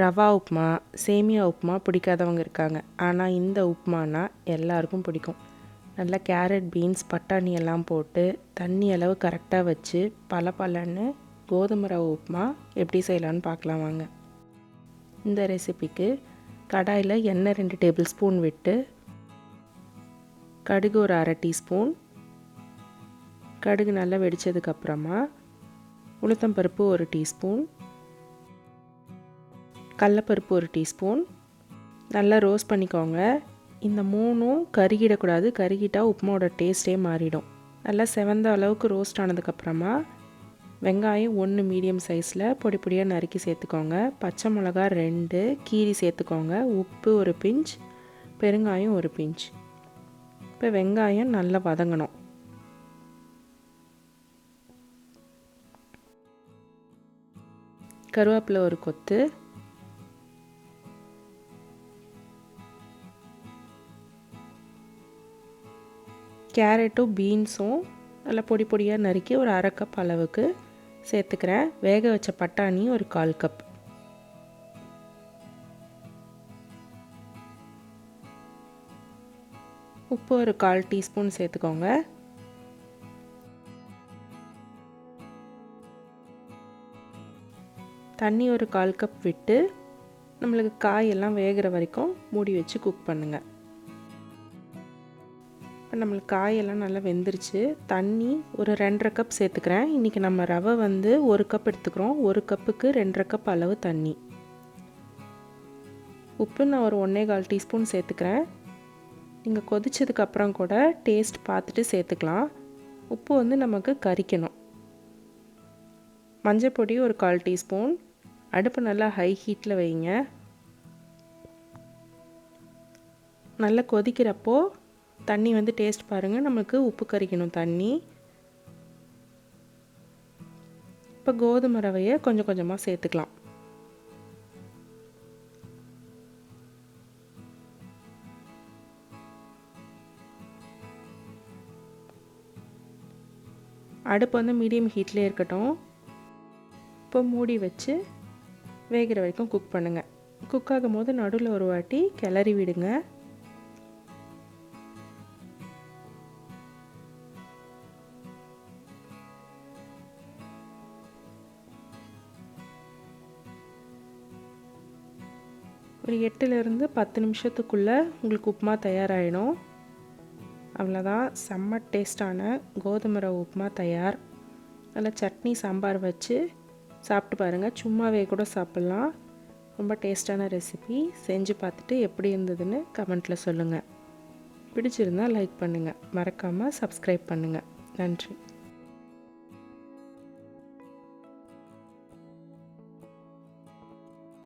ரவா உப்புமா, சேமியா உப்புமா பிடிக்காதவங்க இருக்காங்க. ஆனால் இந்த உப்புமானா எல்லாருக்கும் பிடிக்கும். நல்லா கேரட், பீன்ஸ், பட்டாணி எல்லாம் போட்டு தண்ணி அளவு கரெக்டாக வச்சு பலன்னு கோதுமை ரவை உப்புமா எப்படி செய்யலான்னு பார்க்கலாம் வாங்க. இந்த ரெசிபிக்கு கடாயில் எண்ணெய் 2 டேபிள் ஸ்பூன் விட்டு கடுகு ஒரு 1/2 டீஸ்பூன், கடுகு நல்லா வெடித்ததுக்கப்புறமா உளுத்தம்பருப்பு 1 டீஸ்பூன், கடலப்பருப்பு 1 டீஸ்பூன் நல்லா ரோஸ்ட் பண்ணிக்கோங்க. இந்த 3ம் கருகிடக்கூடாது, கருகிட்டால் உப்புமாவோட டேஸ்ட்டே மாறிடும். நல்லா செவந்த அளவுக்கு ரோஸ்ட் ஆனதுக்கப்புறமா வெங்காயம் 1 மீடியம் சைஸில் பொடி பொடியாக நறுக்கி சேர்த்துக்கோங்க. பச்சை மிளகா 2 கீரி சேர்த்துக்கோங்க. உப்பு 1 பிஞ்ச், பெருங்காயம் 1 பிஞ்ச். இப்போ வெங்காயம் நல்லா வதங்கணும். கருவேப்பிலை 1 கொத்து, கேரட்டும் பீன்ஸும் நல்லா பொடி பொடியாக நறுக்கி ஒரு 1/2 கப் அளவுக்கு சேர்த்துக்கிறேன். வேக வச்ச பட்டாணி ஒரு 1/4 கப். உப்பு ஒரு 1/4 டீஸ்பூன் சேர்த்துக்கோங்க. தண்ணி ஒரு 1/4 கப் விட்டு நம்மளுக்கு காயெல்லாம் வேகிற வரைக்கும் மூடி வச்சு குக் பண்ணுங்கள். இப்போ நம்மளுக்கு காயெல்லாம் நல்லா வெந்துருச்சு. தண்ணி ஒரு 2.5 கப் சேர்த்துக்கிறேன். இன்றைக்கி நம்ம ரவை 1 கப் எடுத்துக்கிறோம். 1 கப்புக்கு 2.5 கப் அளவு தண்ணி. உப்பு நான் ஒரு 1/4 டீஸ்பூன் சேர்த்துக்கிறேன். நீங்கள் கொதிச்சதுக்கப்புறம் கூட டேஸ்ட் பார்த்துட்டு சேர்த்துக்கலாம். உப்பு நமக்கு கரிக்கணும். மஞ்சள் பொடி ஒரு 1/4 டீஸ்பூன். அடுப்பு நல்லா ஹை ஹீட்டில் வைங்க. நல்லா கொதிக்கிறப்போ தண்ணி டேஸ்ட் பாருங்கள். நமக்கு உப்பு கரிக்கணும் தண்ணி. இப்போ கோதுமை ரவையை கொஞ்சம் கொஞ்சமாக சேர்த்துக்கலாம். அடுப்பு மீடியம் ஹீட்லேயே இருக்கட்டும். இப்போ மூடி வச்சு வேகிற வரைக்கும் குக் பண்ணுங்கள். குக் ஆகும் போது நடுவில் ஒரு வாட்டி கிளறி விடுங்க. ஒரு 8லேருந்து 10 நிமிஷத்துக்குள்ளே உங்களுக்கு உப்புமா தயாராகிடும். அவ்வளோதான், செம்ம டேஸ்டான கோதுமை ரவை உப்புமா தயார். நல்லா சட்னி சாம்பார் வச்சு சாப்பிட்டு பாருங்கள். சும்மாவே கூட சாப்பிட்லாம். ரொம்ப டேஸ்டான ரெசிபி. செஞ்சு பார்த்துட்டு எப்படி இருந்ததுன்னு கமெண்ட்டில் சொல்லுங்கள். பிடிச்சிருந்தால் லைக் பண்ணுங்கள். மறக்காமல் சப்ஸ்கிரைப் பண்ணுங்கள். நன்றி.